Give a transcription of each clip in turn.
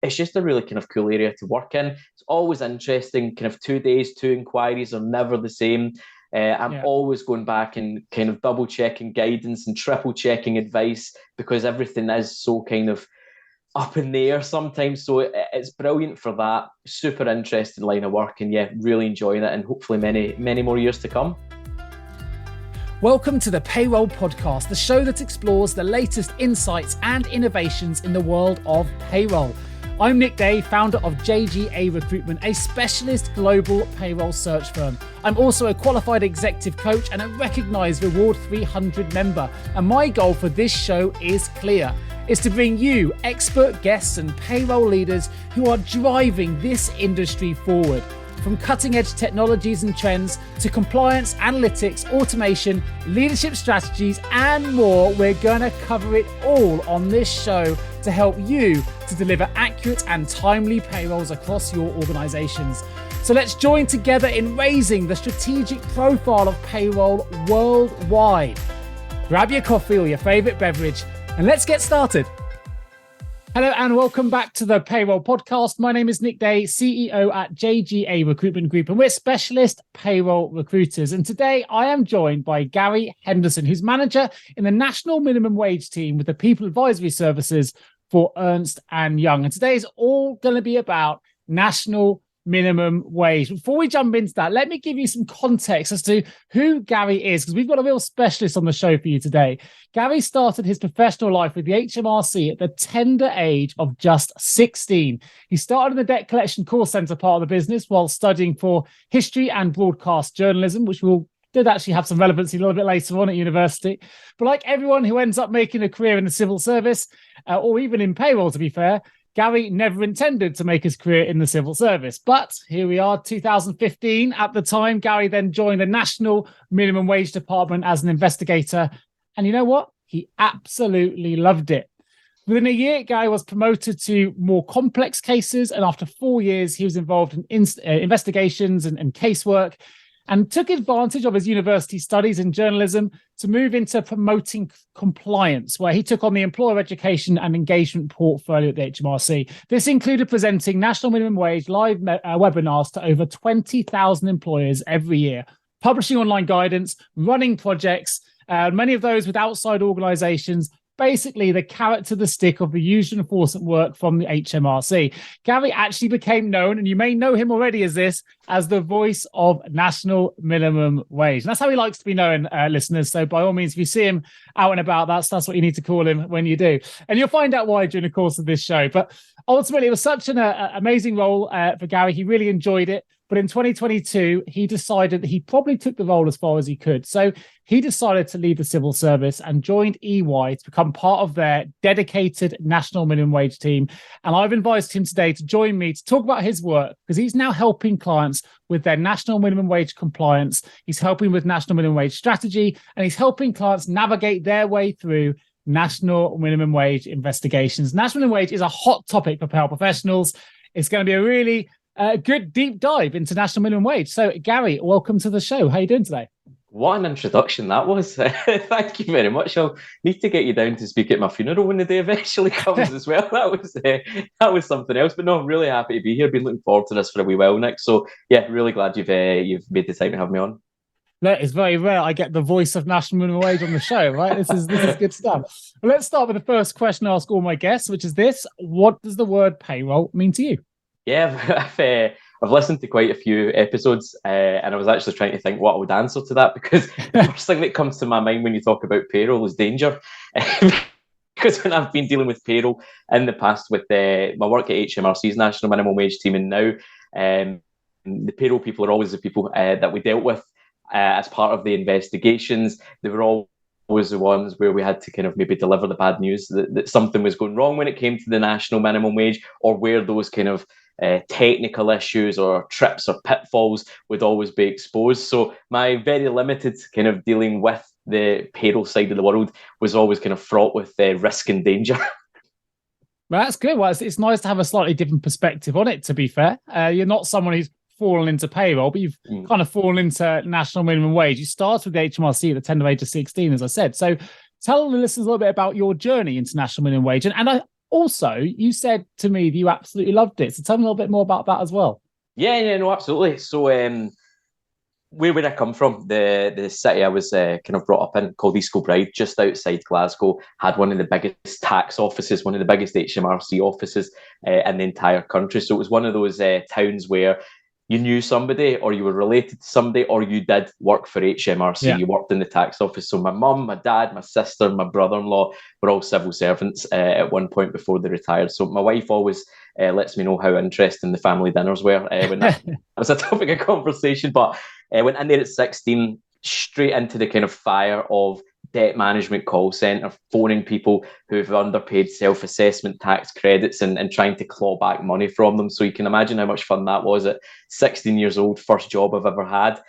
it's just a really kind of cool area to work in. It's always interesting. Kind of 2 days, two inquiries are never the same. I'm always going back and kind of double checking guidance and triple checking advice because everything is so kind of up in the air sometimes. So it's brilliant for that. Super interesting line of work, and really enjoying it, and hopefully many more years to come. Welcome to the Payroll Podcast, the show that explores the latest insights and innovations in the world of payroll. I'm Nick Day, founder of JGA Recruitment, a specialist global payroll search firm. I'm also a qualified executive coach and a recognized Reward 300 member. And my goal for this show is clear. It's to bring you expert guests and payroll leaders who are driving this industry forward. From cutting-edge technologies and trends to compliance, analytics, automation, leadership strategies, and more, we're going to cover it all on this show to help you to deliver accurate and timely payrolls across your organizations. So let's join together in raising the strategic profile of payroll worldwide. Grab your coffee or your favorite beverage and let's get started. Hello and welcome back to the Payroll Podcast. My name is Nick Day, CEO at JGA Recruitment Group, and we're specialist payroll recruiters. And today I am joined by Gary Henderson, who's manager in the National Minimum Wage team with the People Advisory Services for Ernst Young. And today is all going to be about national minimum wage. Before we jump into that, let me give you some context as to who Gary is, because we've got a real specialist on the show for you today. Gary started his professional life with the HMRC at the tender age of just 16. He started in the debt collection call center part of the business while studying for history and broadcast journalism, which did actually have some relevancy a little bit later on at university. But like everyone who ends up making a career in the civil service, or even in payroll, to be fair, Gary never intended to make his career in the civil service. But here we are, 2015. At the time, Gary then joined the National Minimum Wage Department as an investigator. And you know what? He absolutely loved it. Within a year, Gary was promoted to more complex cases. And after 4 years, he was involved in investigations and casework, and took advantage of his university studies in journalism to move into promoting compliance, where he took on the employer education and engagement portfolio at the HMRC. This included presenting national minimum wage live webinars to over 20,000 employers every year, publishing online guidance, running projects, many of those with outside organizations, basically the carrot to the stick of the usual enforcement work from the HMRC. Gary actually became known, and you may know him already as the voice of national minimum wage. And that's how he likes to be known, listeners. So by all means, if you see him out and about, that's what you need to call him when you do. And you'll find out why during the course of this show. But ultimately, it was such an amazing role for Gary. He really enjoyed it. But in 2022, he decided that he probably took the role as far as he could. So he decided to leave the civil service and joined EY to become part of their dedicated national minimum wage team. And I've invited him today to join me to talk about his work, because he's now helping clients with their national minimum wage compliance. He's helping with national minimum wage strategy, and he's helping clients navigate their way through national minimum wage investigations. National minimum wage is a hot topic for payroll professionals. It's going to be a really good deep dive into national minimum wage. So, Gary, welcome to the show. How are you doing today? What an introduction that was. Thank you very much. I'll need to get you down to speak at my funeral when the day eventually comes as well. That was something else. But no, I'm really happy to be here. Been looking forward to this for a wee while, Nick. So, really glad you've made the time to have me on. That is very rare. I get the voice of national minimum wage on the show, right? This is good stuff. Well, let's start with the first question I ask all my guests, which is this: what does the word payroll mean to you? Yeah, I've listened to quite a few episodes, and I was actually trying to think what I would answer to that, because the first thing that comes to my mind when you talk about payroll is danger. Because when I've been dealing with payroll in the past with my work at HMRC's National Minimum Wage team, and now the payroll people are always the people that we dealt with as part of the investigations. They were always the ones where we had to kind of maybe deliver the bad news that something was going wrong when it came to the national minimum wage, or where those kind of technical issues or trips or pitfalls would always be exposed. So my very limited kind of dealing with the payroll side of the world was always kind of fraught with risk and danger. Well, that's good. Well, it's nice to have a slightly different perspective on it, to be fair. You're not someone who's fallen into payroll, but you've kind of fallen into national minimum wage. You started with the HMRC at the tender age of 16, as I said. So tell the listeners a little bit about your journey into national minimum wage. And Also, you said to me that you absolutely loved it. So tell me a little bit more about that as well. Yeah, no, absolutely. So, where I come from, the city I was kind of brought up in, called East Kilbride, just outside Glasgow, had one of the biggest tax offices, one of the biggest HMRC offices in the entire country. So it was one of those towns where you knew somebody, or you were related to somebody, or you did work for HMRC. Yeah. You worked in the tax office. So my mum, my dad, my sister, my brother-in-law were all civil servants at one point before they retired. So my wife always lets me know how interesting the family dinners were when that was a topic of conversation. But went in there at 16, straight into the kind of fire of debt management call centre, phoning people who've underpaid self-assessment tax credits and trying to claw back money from them. So you can imagine how much fun that was at 16 years old, first job I've ever had.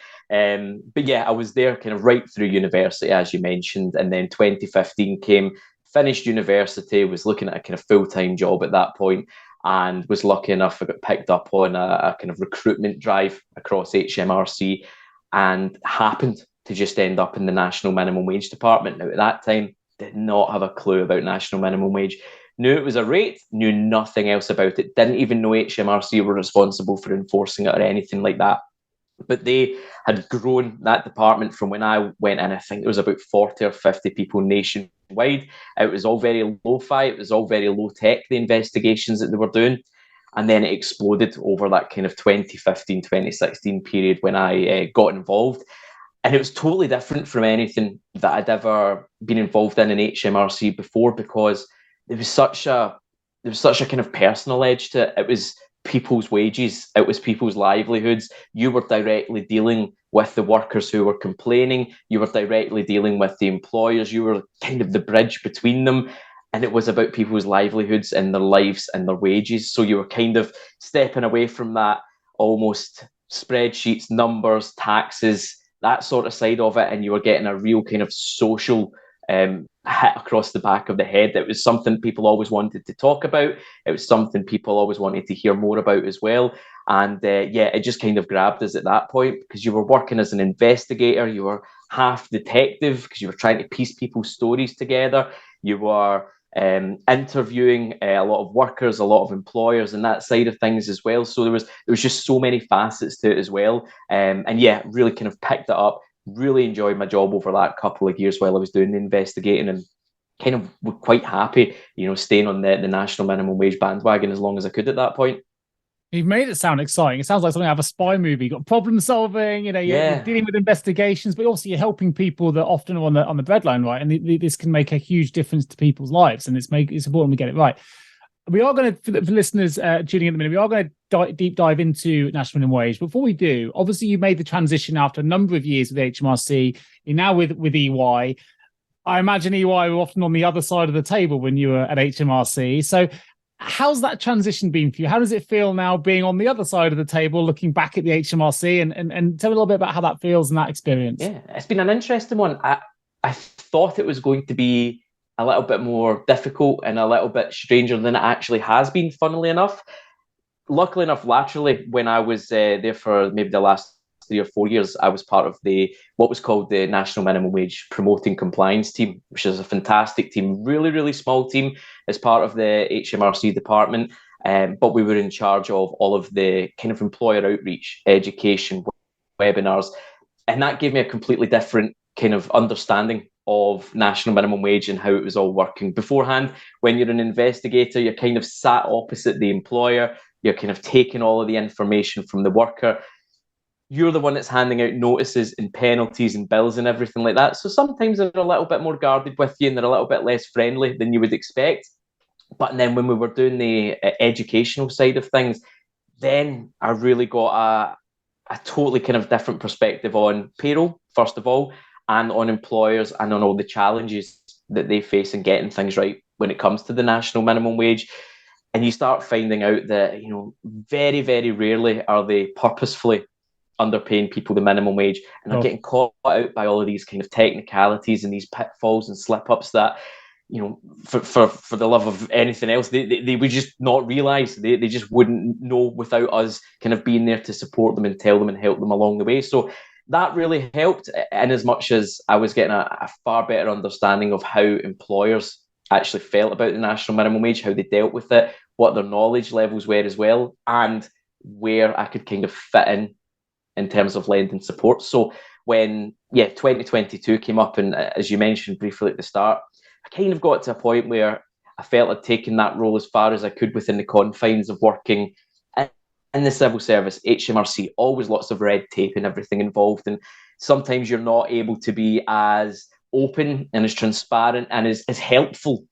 But yeah, I was there kind of right through university, as you mentioned. And then 2015 came, finished university, was looking at a kind of full-time job at that point, and was lucky enough I got picked up on a kind of recruitment drive across HMRC, and happened to just end up in the national minimum wage department. Now, at that time, did not have a clue about national minimum wage. Knew it was a rate, knew nothing else about it, didn't even know HMRC were responsible for enforcing it or anything like that. But they had grown that department from when I went in. I think there was about 40 or 50 people nationwide. It was all very lo-fi. It was all very low-tech, the investigations that they were doing. And then it exploded over that kind of 2015, 2016 period when I got involved. And it was totally different from anything that I'd ever been involved in HMRC before, because there was such a kind of personal edge to it. It was people's wages, it was people's livelihoods. You were directly dealing with the workers who were complaining. You were directly dealing with the employers. You were kind of the bridge between them. And it was about people's livelihoods and their lives and their wages. So you were kind of stepping away from that almost spreadsheets, numbers, taxes, that sort of side of it. And you were getting a real kind of social hit across the back of the head. It was something people always wanted to talk about. It was something people always wanted to hear more about as well. And it just kind of grabbed us at that point, because you were working as an investigator. You were half detective because you were trying to piece people's stories together. You were interviewing a lot of workers, a lot of employers, and that side of things as well. So there was just so many facets to it as well. Really kind of picked it up. Really enjoyed my job over that couple of years while I was doing the investigating, and kind of were quite happy, staying on the national minimum wage bandwagon as long as I could at that point. You've made it sound exciting. It sounds like something out of a spy movie. You've got problem solving, you're dealing with investigations, but also you're helping people that often are on the breadline, right? And this can make a huge difference to people's lives, and it's important we get it right. We are going to, for listeners tuning in at the minute, we are going to deep dive into national minimum wage. Before we do, obviously you made the transition after a number of years with HMRC. You're now with EY. I imagine EY were often on the other side of the table when you were at HMRC. So how's that transition been for you? How does it feel now being on the other side of the table, looking back at the HMRC, and tell me a little bit about how that feels and that experience? Yeah, it's been an interesting one. I thought it was going to be a little bit more difficult and a little bit stranger than it actually has been, funnily enough. Luckily enough, laterally, when I was there for maybe the last 3 or 4 years, I was part of what was called the National Minimum Wage Promoting Compliance Team, which is a fantastic team, really, really small team as part of the HMRC department. But we were in charge of all of the kind of employer outreach, education, webinars. And that gave me a completely different kind of understanding of national minimum wage and how it was all working. Beforehand, when you're an investigator, you're kind of sat opposite the employer. You're kind of taking all of the information from the worker. You're the one that's handing out notices and penalties and bills and everything like that. So sometimes they're a little bit more guarded with you and they're a little bit less friendly than you would expect. But then when we were doing the educational side of things, then I really got a totally kind of different perspective on payroll, first of all, and on employers and on all the challenges that they face in getting things right when it comes to the national minimum wage. And you start finding out that, very, very rarely are they purposefully underpaying people the minimum wage, and they're getting caught out by all of these kind of technicalities and these pitfalls and slip-ups that, for the love of anything else, they would just not realise. They just wouldn't know without us kind of being there to support them and tell them and help them along the way. So that really helped, in as much as I was getting a far better understanding of how employers actually felt about the national minimum wage, how they dealt with it, what their knowledge levels were as well, and where I could kind of fit in terms of lending support. So when 2022 came up, and as you mentioned briefly at the start, I kind of got to a point where I felt I'd taken that role as far as I could within the confines of working in the civil service, HMRC, always lots of red tape and everything involved. And sometimes you're not able to be as open and as transparent and as helpful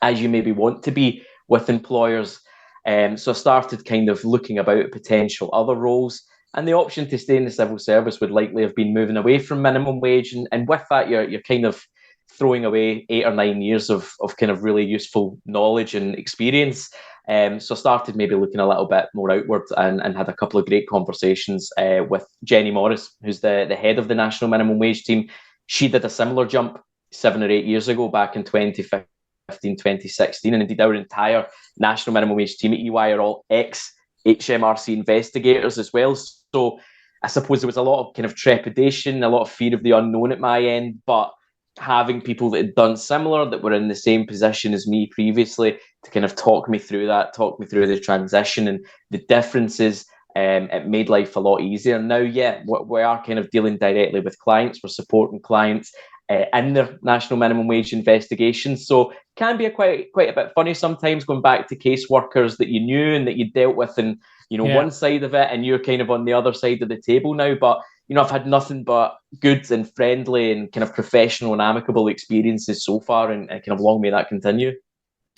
as you maybe want to be with employers. So I started kind of looking about at potential other roles. And the option to stay in the civil service would likely have been moving away from minimum wage. And with that, you're kind of throwing away 8 or 9 years of kind of really useful knowledge and experience. So I started maybe looking a little bit more outward and had a couple of great conversations with Jenny Morris, who's the head of the National Minimum Wage team. She did a similar jump 7 or 8 years ago, back in 2015, 2016. And indeed, our entire National Minimum Wage team at EY are all ex-HMRC investigators as well. So I suppose there was a lot of kind of trepidation, a lot of fear of the unknown at my end, but having people that had done similar, that were in the same position as me previously, to kind of talk me through the transition and the differences, it made life a lot easier. Now, we are kind of dealing directly with clients. We're supporting clients in their national minimum wage investigations. So it can be quite a bit funny sometimes, going back to caseworkers that you knew and that you dealt with, and one side of it, and you're kind of on the other side of the table now. But I've had nothing but good and friendly and kind of professional and amicable experiences so far, and kind of long may that continue.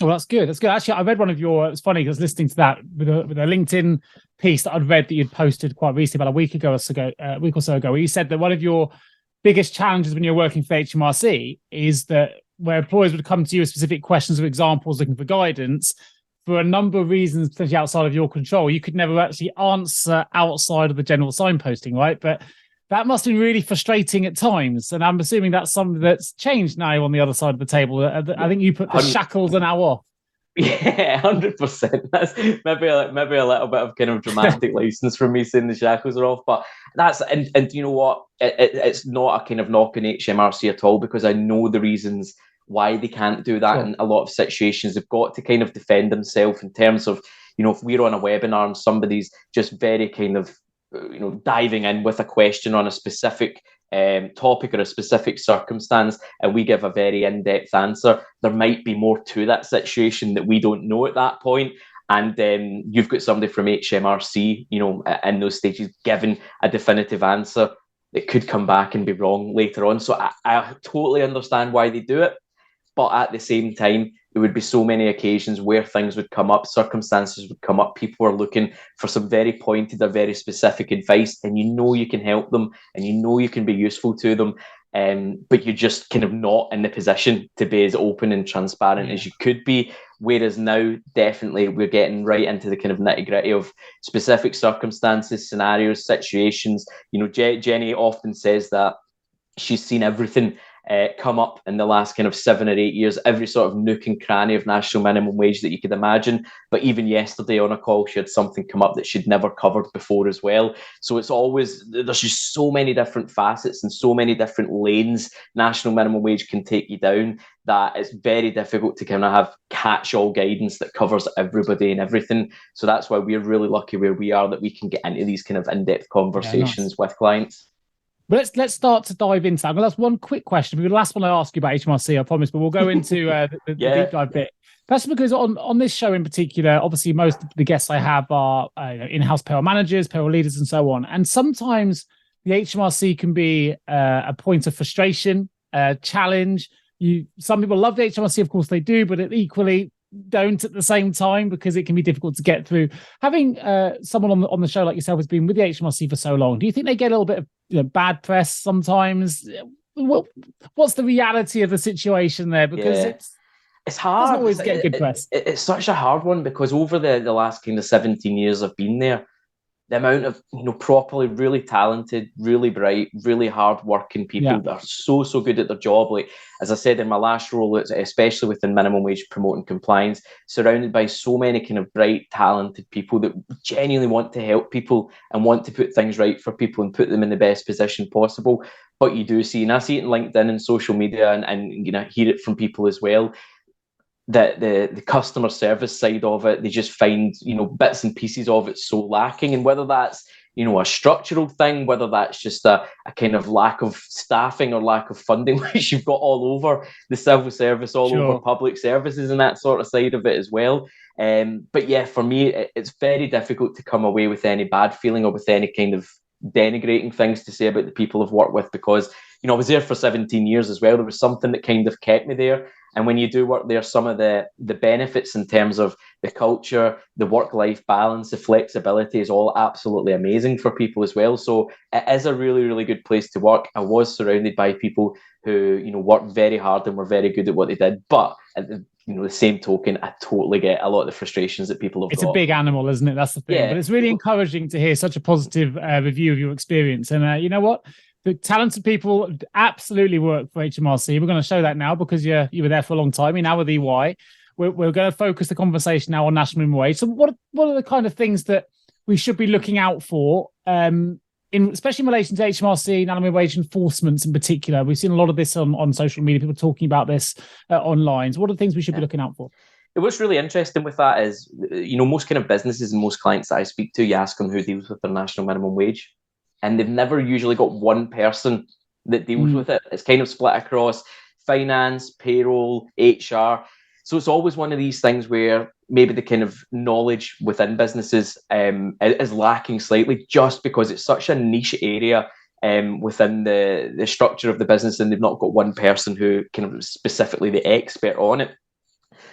Well, that's good. That's good. Actually, I read one of your, it's funny because listening to that with a LinkedIn piece that I'd read that you'd posted quite recently, about a week or so ago, where you said that one of your biggest challenges when you're working for HMRC is that where employers would come to you with specific questions or examples looking for guidance, for a number of reasons potentially outside of your control, you could never actually answer outside of the general signposting, right? But that must have been really frustrating at times. And I'm assuming that's something that's changed now on the other side of the table. I think you put the shackles are now off. Yeah, 100%. That's maybe a little bit of kind of dramatic license from me saying the shackles are off. But that's, and you know what? It's not a kind of knock on HMRC at all, because I know the reasons why they can't do that. Sure. In a lot of situations, they've got to kind of defend themselves in terms of, if we're on a webinar and somebody's just very kind of, diving in with a question on a specific topic or a specific circumstance, and we give a very in-depth answer, there might be more to that situation that we don't know at that point. And then you've got somebody from HMRC, in those stages, giving a definitive answer that could come back and be wrong later on. So I totally understand why they do it. But at the same time, there would be so many occasions where things would come up, circumstances would come up, people are looking for some very pointed or very specific advice, and you can help them and you can be useful to them, but you're just kind of not in the position to be as open and transparent as you could be. Whereas now, definitely, we're getting right into the kind of nitty-gritty of specific circumstances, scenarios, situations. Jenny often says that she's seen everything come up in the last kind of 7 or 8 years, every sort of nook and cranny of national minimum wage that you could imagine. But even yesterday on a call, she had something come up that she'd never covered before as well. So there's just so many different facets and so many different lanes national minimum wage can take you down, that it's very difficult to kind of have catch-all guidance that covers everybody and everything. So that's why we're really lucky where we are, that we can get into these kind of in-depth conversations with clients. But let's start to dive into that. Well, that's one quick question. The last one I ask you about HMRC, I promise, but we'll go into the deep dive bit. That's because on this show in particular, obviously most of the guests I have are in-house payroll managers, payroll leaders, and so on. And sometimes the HMRC can be a point of frustration, challenge. Some people love the HMRC, of course they do, but it equally don't at the same time, because it can be difficult to get through. Having someone on the show like yourself who's been with the HMRC for so long, do you think they get a little bit of bad press sometimes? What's the reality of the situation there? Because it's hard. It doesn't always get good press. It's such a hard one, because over the last kind of 17 years I've been there, the amount of properly really talented, really bright, really hard-working people that are so good at their job. Like, as I said in my last role, especially within minimum wage promoting compliance, surrounded by so many kind of bright, talented people that genuinely want to help people and want to put things right for people and put them in the best position possible. But you do see, and I see it in LinkedIn and social media, and hear it from people as well, that the customer service side of it, they just find, bits and pieces of it so lacking. And whether that's, a structural thing, whether that's just a kind of lack of staffing or lack of funding, which you've got all over the civil service, all over public services and that sort of side of it as well. But yeah, for me, it's very difficult to come away with any bad feeling or with any kind of denigrating things to say about the people I've worked with, because, I was there for 17 years as well. There was something that kind of kept me there. And when you do work there, some of the benefits in terms of the culture, the work-life balance, the flexibility is all absolutely amazing for people as well. So it is a really, really good place to work. I was surrounded by people who, worked very hard and were very good at what they did. But at the same token, I totally get a lot of the frustrations that people have got. It's a big animal, isn't it? That's the thing. Yeah. But it's really encouraging to hear such a positive review of your experience. And you know what? The talented people absolutely work for HMRC. We're going to show that now because you were there for a long time. You're now with EY. We're going to focus the conversation now on national minimum wage. So what are the kind of things that we should be looking out for, especially in relation to HMRC, national minimum wage enforcements in particular? We've seen a lot of this on social media, people talking about this online. So what are the things we should be looking out for? What's really interesting with that is, most kind of businesses and most clients that I speak to, you ask them who deals with their national minimum wage. And they've never usually got one person that deals with it. It's kind of split across finance, payroll, HR. So it's always one of these things where maybe the kind of knowledge within businesses is lacking slightly, just because it's such a niche area within the structure of the business, and they've not got one person who kind of specifically the expert on it.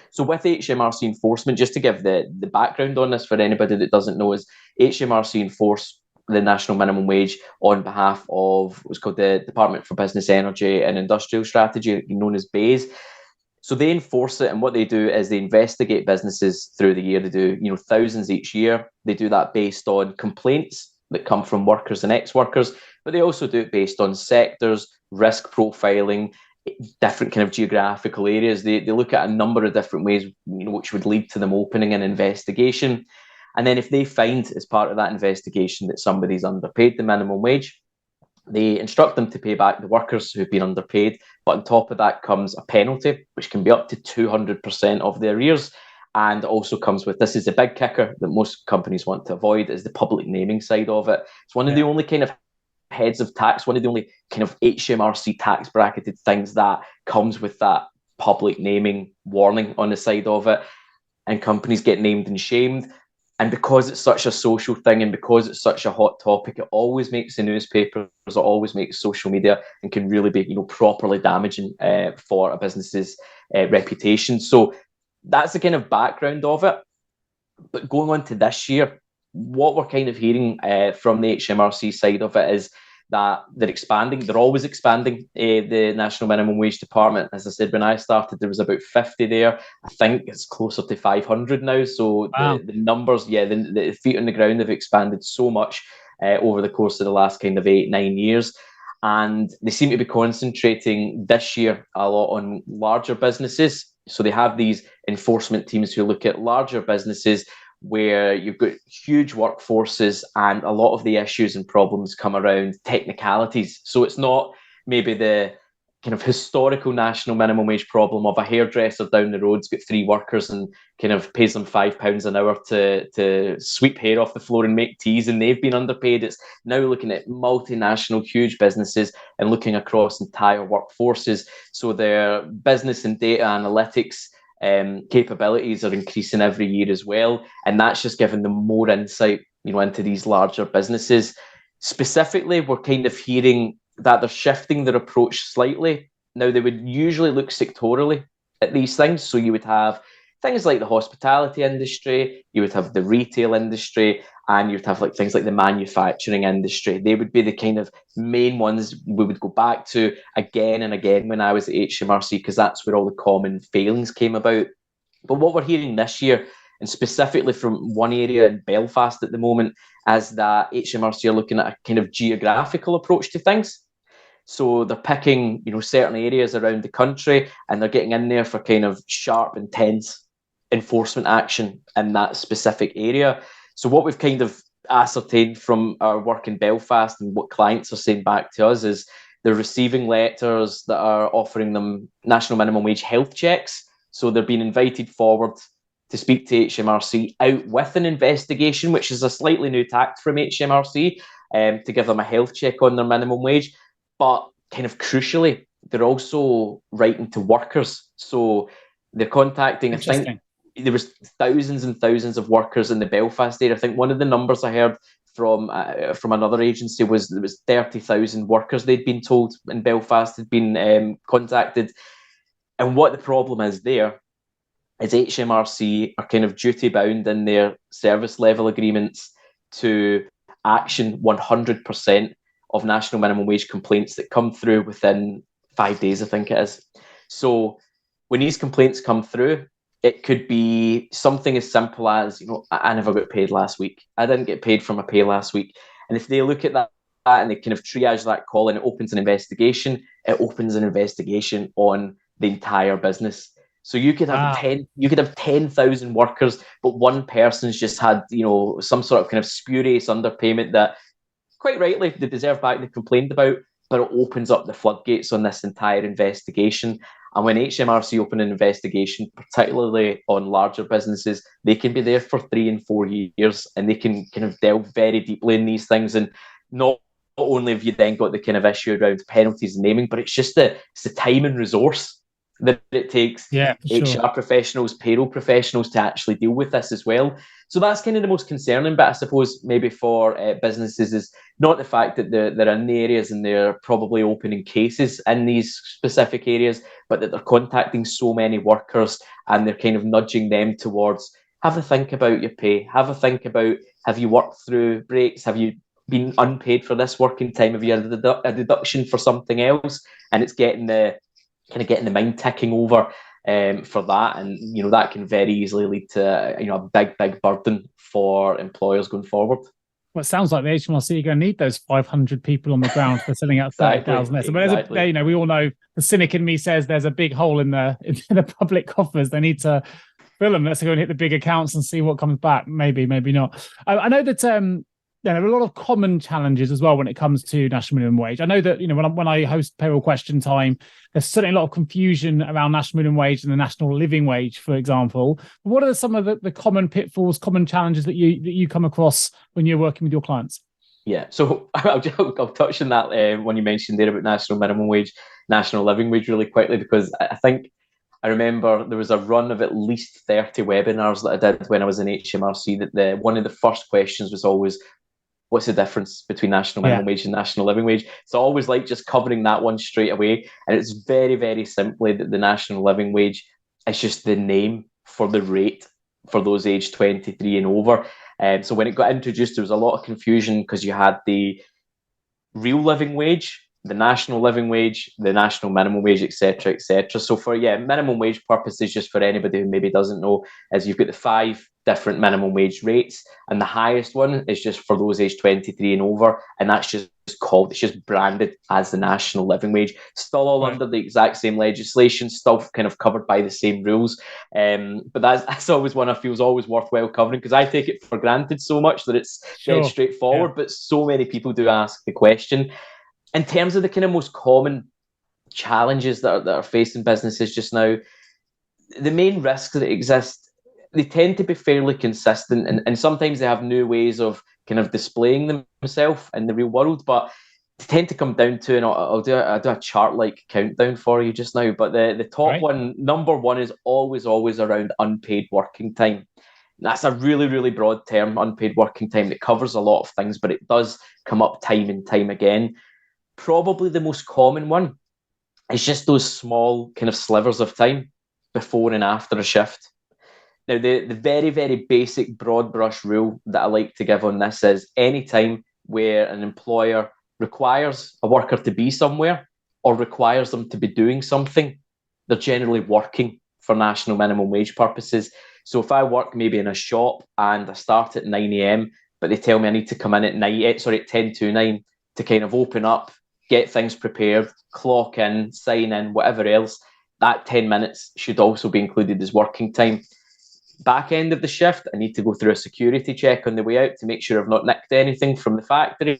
So with HMRC enforcement, just to give the background on this for anybody that doesn't know, is HMRC enforce the national minimum wage on behalf of what's called the Department for Business, Energy and Industrial Strategy, known as BEIS. So they enforce it, and what they do is they investigate businesses through the year. They do, thousands each year. They do that based on complaints that come from workers and ex-workers, but they also do it based on sectors, risk profiling, different kind of geographical areas. They look at a number of different ways, which would lead to them opening an investigation. And then if they find, as part of that investigation, that somebody's underpaid the minimum wage, they instruct them to pay back the workers who've been underpaid. But on top of that comes a penalty, which can be up to 200% of their arrears. And also comes with, this is the big kicker that most companies want to avoid, is the public naming side of it. It's one of the only kind of heads of tax, one of the only kind of HMRC tax bracketed things that comes with that public naming warning on the side of it. And companies get named and shamed. And because it's such a social thing and because it's such a hot topic, it always makes the newspapers, it always makes social media, and can really be, properly damaging for a business's reputation. So that's the kind of background of it. But going on to this year, what we're kind of hearing from the HMRC side of it is that they're expanding. They're always expanding the National Minimum Wage Department. As I said, when I started, there was about 50 there. I think it's closer to 500 now. So wow. the numbers, the feet on the ground have expanded so much over the course of the last kind of 8-9 years. And they seem to be concentrating this year a lot on larger businesses. So they have these enforcement teams who look at larger businesses where you've got huge workforces, and a lot of the issues and problems come around technicalities. So it's not maybe the kind of historical national minimum wage problem of a hairdresser down the road's got 3 workers and kind of pays them £5 an hour to sweep hair off the floor and make teas, and they've been underpaid. It's now looking at multinational, huge businesses and looking across entire workforces. So their business and data analytics capabilities are increasing every year as well, and that's just giving them more insight, into these larger businesses. Specifically, we're kind of hearing that they're shifting their approach slightly. Now, they would usually look sectorally at these things, so you would have things like the hospitality industry, you would have the retail industry, and you'd have like things like the manufacturing industry. They would be the kind of main ones we would go back to again and again when I was at HMRC, because that's where all the common failings came about. But what we're hearing this year, and specifically from one area in Belfast at the moment, is that HMRC are looking at a kind of geographical approach to things. So they're picking, certain areas around the country, and they're getting in there for kind of sharp, intense enforcement action in that specific area. So what we've kind of ascertained from our work in Belfast and what clients are saying back to us is they're receiving letters that are offering them national minimum wage health checks. So they're being invited forward to speak to HMRC out with an investigation, which is a slightly new tact from HMRC, to give them a health check on their minimum wage. But kind of crucially, they're also writing to workers. So they're contacting, I think there was thousands and thousands of workers in the Belfast area. I think one of the numbers I heard from another agency was there was 30,000 workers they'd been told in Belfast had been contacted. And what the problem is there is HMRC are kind of duty bound in their service level agreements to action 100% of national minimum wage complaints that come through within 5 days, I think it is. So when these complaints come through, it could be something as simple as, I never got paid last week. I didn't get paid for my pay last week. And if they look at that and they kind of triage that call and it opens an investigation, it opens an investigation on the entire business. So you could have 10,000 workers, but one person's just had, some sort of kind of spurious underpayment that quite rightly they deserve back, they complained about, but it opens up the floodgates on this entire investigation. And when HMRC open an investigation, particularly on larger businesses, they can be there for 3 and 4 years, and they can kind of delve very deeply in these things. And not only have you then got the kind of issue around penalties and naming, but it's the time and resource that it takes HR professionals, payroll professionals to actually deal with this as well. So that's kind of the most concerning bit, I suppose, maybe for businesses, is not the fact that they're in the areas and they're probably opening cases in these specific areas, but that they're contacting so many workers and they're kind of nudging them towards, have a think about your pay, have a think about, have you worked through breaks, have you been unpaid for this working time, have you had a deduction for something else? And it's getting the mind ticking over for that, and that can very easily lead to a big burden for employers going forward. Well, it sounds like the HMRC are going to need those 500 people on the ground for selling out 30,000. Exactly. But we all know the cynic in me says there's a big hole in the public coffers. They need to fill them. Let's go and hit the big accounts and see what comes back. Maybe not. I know that there are a lot of common challenges as well when it comes to national minimum wage. I know that when I host Payroll Question Time, there's certainly a lot of confusion around national minimum wage and the national living wage, for example. What are some of the common pitfalls, common challenges that you come across when you're working with your clients? Yeah, so I'll touch on that when you mentioned there about national minimum wage, national living wage really quickly, because I remember there was a run of at least 30 webinars that I did when I was in HMRC that one of the first questions was always, what's the difference between national minimum wage and national living wage? So I always like just covering that one straight away. And it's very, very simply that the national living wage is just the name for the rate for those aged 23 and over. So when it got introduced, there was a lot of confusion because you had the real living wage, the national living wage, the national minimum wage, etc., etc. So for minimum wage purposes, just for anybody who maybe doesn't know, is you've got the 5 different minimum wage rates, and the highest one is just for those aged 23 and over, and that's just branded as the national living wage. Still all under the exact same legislation, still kind of covered by the same rules. But that's always one I feel is always worthwhile covering, because I take it for granted so much that it's dead straightforward, but so many people do ask the question. In terms of the kind of most common challenges that are facing businesses just now, the main risks that exist, they tend to be fairly consistent, and sometimes they have new ways of kind of displaying themselves in the real world, but they tend to come down to, and I'll do a chart-like countdown for you just now, but the top one, number one, is always around unpaid working time. That's a really, really broad term, unpaid working time, that covers a lot of things, but it does come up time and time again. Probably the most common one is just those small kind of slivers of time before and after a shift. Now, the very, very basic broad brush rule that I like to give on this is any time where an employer requires a worker to be somewhere or requires them to be doing something, they're generally working for national minimum wage purposes. So if I work maybe in a shop and I start at 9 a.m, but they tell me I need to come in at 10 to 9 to kind of open up, get things prepared, clock in, sign in, whatever else, that 10 minutes should also be included as working time. Back end of the shift, I need to go through a security check on the way out to make sure I've not nicked anything from the factory.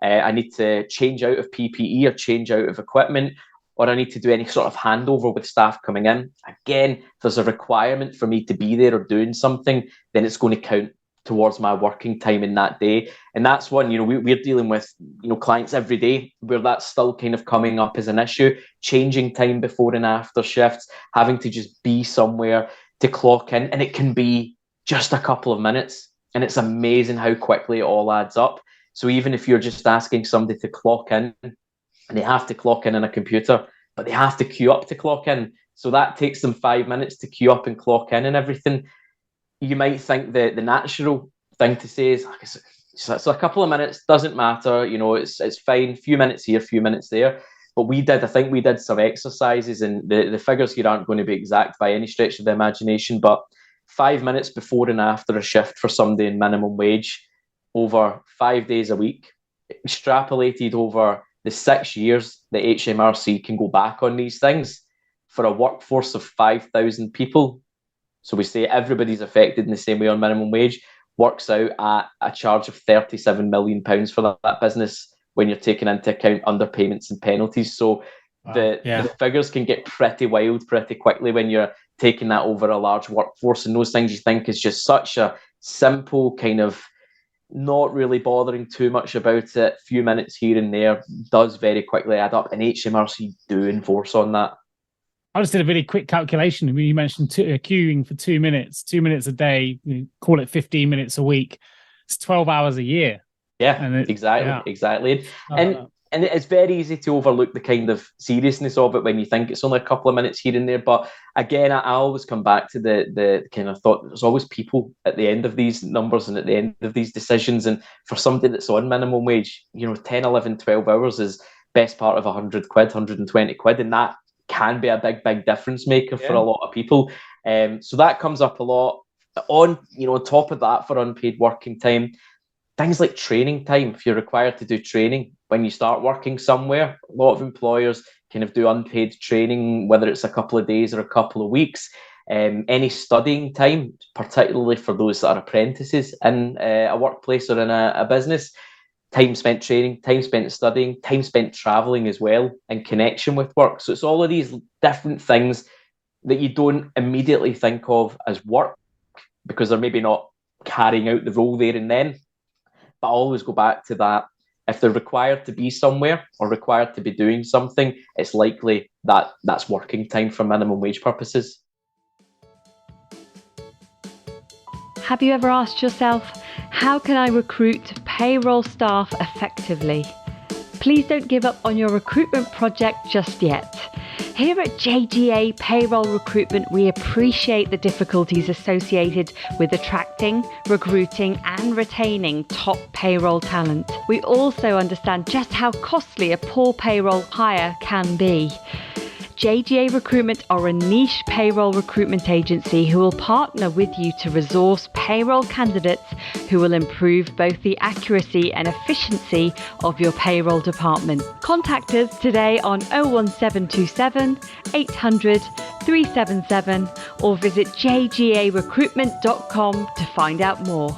I need to change out of PPE or change out of equipment. or I need to do any sort of handover with staff coming in, again, if there's a requirement for me to be there or doing something, then it's going to count towards my working time in that day. And that's one, we're dealing with, clients every day where that's still kind of coming up as an issue, changing time before and after shifts, having to just be somewhere to clock in. And it can be just a couple of minutes. And it's amazing how quickly it all adds up. So even if you're just asking somebody to clock in, and they have to clock in on a computer, but they have to queue up to clock in. So that takes them 5 minutes to queue up and clock in and everything. You might think that the natural thing to say is, so a couple of minutes doesn't matter, it's fine, few minutes here, few minutes there. But I think we did some exercises, and the figures here aren't going to be exact by any stretch of the imagination, but 5 minutes before and after a shift for somebody in minimum wage over 5 days a week, extrapolated over the 6 years that HMRC can go back on these things, for a workforce of 5,000 people. So we say everybody's affected in the same way on minimum wage, works out at a charge of £37 million for that business when you're taking into account underpayments and penalties. So the figures can get pretty wild pretty quickly when you're taking that over a large workforce. And those things you think is just such a simple kind of not really bothering too much about it, few minutes here and there, does very quickly add up. And HMRC do enforce on that. I just did a really quick calculation. You mentioned queuing for 2 minutes, 2 minutes a day, call it 15 minutes a week. It's 12 hours a year. Yeah, exactly. And it's very easy to overlook the kind of seriousness of it when you think it's only a couple of minutes here and there. But again, I always come back to the kind of thought that there's always people at the end of these numbers and at the end of these decisions. And for somebody that's on minimum wage, 10, 11, 12 hours is best part of 100 quid, 120 quid. And that can be a big difference maker for a lot of people. So that comes up a lot. On top of that, for unpaid working time, things like training time. If you're required to do training when you start working somewhere, a lot of employers kind of do unpaid training, whether it's a couple of days or a couple of weeks. Any studying time, particularly for those that are apprentices in a workplace or in a business. Time spent training, time spent studying, time spent traveling as well in connection with work. So it's all of these different things that you don't immediately think of as work because they're maybe not carrying out the role there and then. But I always go back to that. If they're required to be somewhere or required to be doing something, it's likely that that's working time for minimum wage purposes. Have you ever asked yourself, how can I recruit payroll staff effectively? Please don't give up on your recruitment project just yet. Here at JGA Payroll Recruitment, we appreciate the difficulties associated with attracting, recruiting and retaining top payroll talent. We also understand just how costly a poor payroll hire can be. JGA Recruitment are a niche payroll recruitment agency who will partner with you to resource payroll candidates who will improve both the accuracy and efficiency of your payroll department. Contact us today on 01727 800 377 or visit jgarecruitment.com to find out more.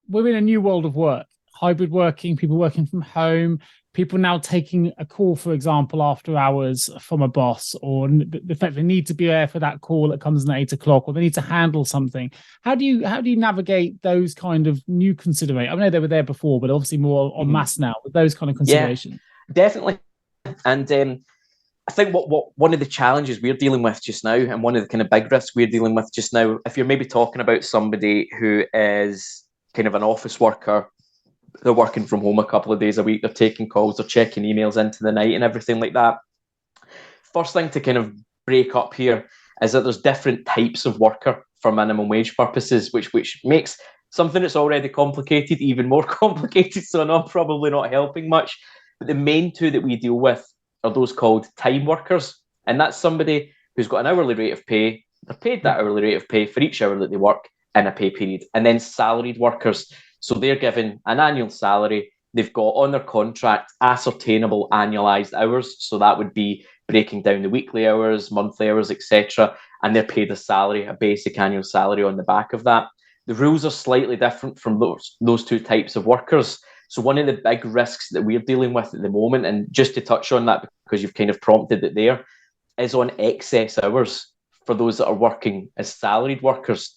We're in a new world of work, hybrid working, people working from home, people now taking a call, for example, after hours from a boss, or the fact they need to be there for that call that comes in at 8 o'clock, or they need to handle something. How do you navigate those kind of new considerations? I know they were there before, but obviously more en masse now with those kind of considerations. Yeah, definitely. And I think what one of the challenges we're dealing with just now, and one of the kind of big risks we're dealing with just now, if you're maybe talking about somebody who is kind of an office worker, they're working from home a couple of days a week, they're taking calls, they're checking emails into the night and everything like that. First thing to kind of break up here is that there's different types of worker for minimum wage purposes, which makes something that's already complicated even more complicated. So I'm probably not helping much. But the main two that we deal with are those called time workers. And that's somebody who's got an hourly rate of pay. They're paid that hourly rate of pay for each hour that they work in a pay period. And then salaried workers. So they're given an annual salary. They've got on their contract ascertainable annualized hours. So that would be breaking down the weekly hours, monthly hours, etc. And they're paid a salary, a basic annual salary on the back of that. The rules are slightly different from those two types of workers. So one of the big risks that we're dealing with at the moment, and just to touch on that because you've kind of prompted it there, is on excess hours for those that are working as salaried workers.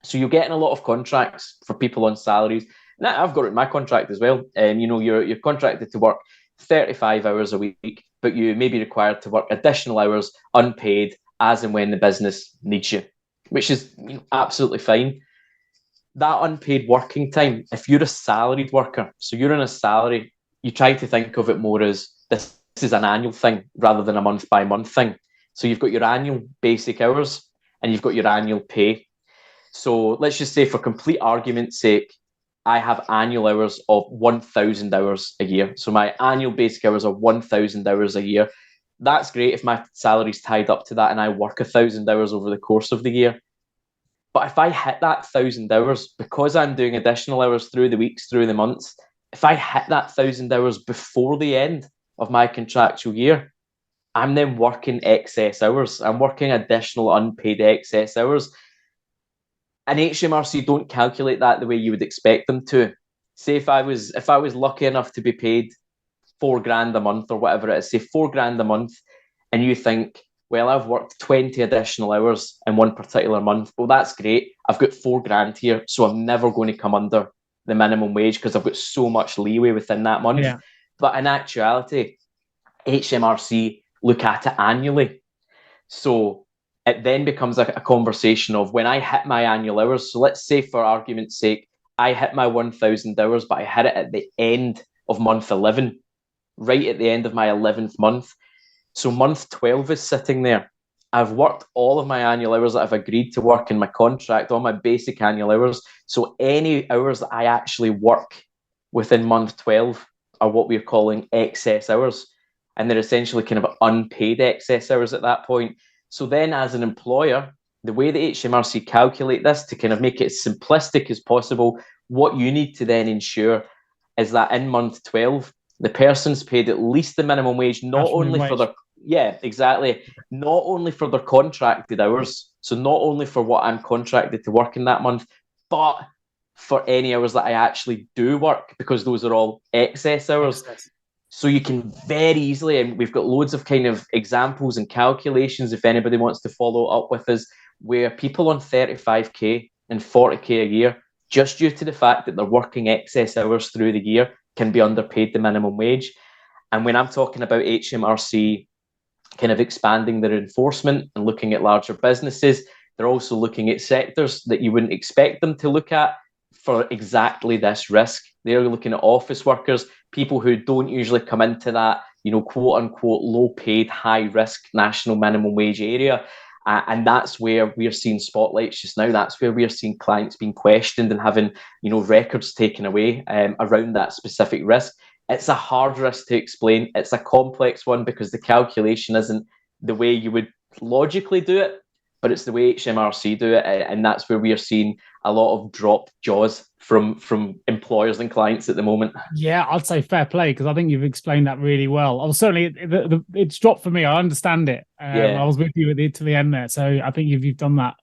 So you're getting a lot of contracts for people on salaries. Now, I've got it in my contract as well. You're contracted to work 35 hours a week, but you may be required to work additional hours unpaid as and when the business needs you, which is absolutely fine. That unpaid working time, if you're a salaried worker, so you're on a salary, you try to think of it more as this is an annual thing rather than a month by month thing. So you've got your annual basic hours and you've got your annual pay. So let's just say, for complete argument's sake, I have annual hours of 1,000 hours a year. So my annual basic hours are 1,000 hours a year. That's great if my salary's tied up to that and I work 1,000 hours over the course of the year. But if I hit that 1,000 hours, because I'm doing additional hours through the weeks, through the months, if I hit that 1,000 hours before the end of my contractual year, I'm then working excess hours. I'm working additional unpaid excess hours. And HMRC don't calculate that the way you would expect them to. Say if I was lucky enough to be paid $4,000 a month or whatever it is, say $4,000 a month, and you think, well, I've worked 20 additional hours in one particular month. Well, that's great. I've got $4,000 here, so I'm never going to come under the minimum wage because I've got so much leeway within that month. Yeah. But in actuality, HMRC look at it annually. So it then becomes a conversation of when I hit my annual hours. So let's say, for argument's sake, I hit my 1,000 hours, but I hit it at the end of month 11, right at the end of my 11th month. So month 12 is sitting there. I've worked all of my annual hours that I've agreed to work in my contract, all my basic annual hours. So any hours that I actually work within month 12 are what we're calling excess hours. And they're essentially kind of unpaid excess hours at that point. So then, as an employer, the way the HMRC calculate this, to kind of make it as simplistic as possible, what you need to then ensure is that in month 12, the person's paid at least the minimum wage, not only for their contracted hours, so not only for what I'm contracted to work in that month, but for any hours that I actually do work, because those are all excess hours. So you can very easily, and we've got loads of kind of examples and calculations if anybody wants to follow up with us, where people on 35k and 40k a year, just due to the fact that they're working excess hours through the year, can be underpaid the minimum wage. And when I'm talking about HMRC kind of expanding their enforcement and looking at larger businesses, they're also looking at sectors that you wouldn't expect them to look at for exactly this risk. They're looking at office workers, people who don't usually come into that, quote unquote, low paid, high risk national minimum wage area. And that's where we're seeing spotlights just now. That's where we're seeing clients being questioned and having, records taken away around that specific risk. It's a hard risk to explain. It's a complex one because the calculation isn't the way you would logically do it, but it's the way HMRC do it. And that's where we are seeing a lot of dropped jaws from employers and clients at the moment. Yeah, I'd say fair play, because I think you've explained that really well. I was certainly, it's dropped for me. I understand it. I was with you to the end there. So I think you've done that.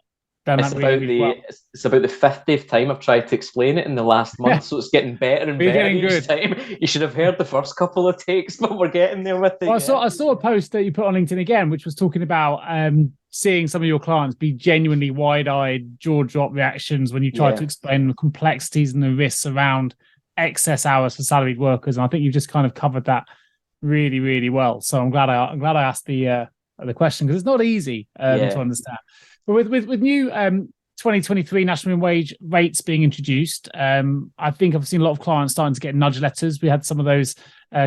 It's about the 50th time I've tried to explain it in the last month, so it's getting better and better each time. You should have heard the first couple of takes, but we're getting there with it. Well, I saw a post that you put on LinkedIn again, which was talking about seeing some of your clients be genuinely wide-eyed, jaw-drop reactions when you try to explain the complexities and the risks around excess hours for salaried workers. And I think you've just kind of covered that really, really well. So I'm glad I asked the question, because it's not easy to understand. But with new 2023 national minimum wage rates being introduced, I think I've seen a lot of clients starting to get nudge letters. We had some of those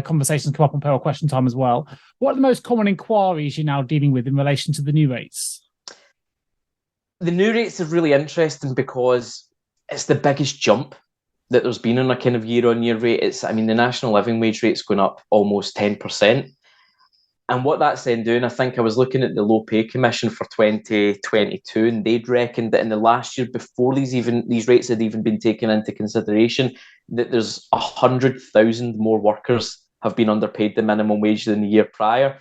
conversations come up on Payroll Question Time as well. What are the most common inquiries you're now dealing with in relation to the new rates? The new rates are really interesting because it's the biggest jump that there's been on a kind of year-on-year rate. The national living wage rate's going up almost 10%. And what that's then doing, I think I was looking at the Low Pay Commission for 2022, and they'd reckoned that in the last year, before these rates had even been taken into consideration, that there's 100,000 more workers have been underpaid the minimum wage than the year prior.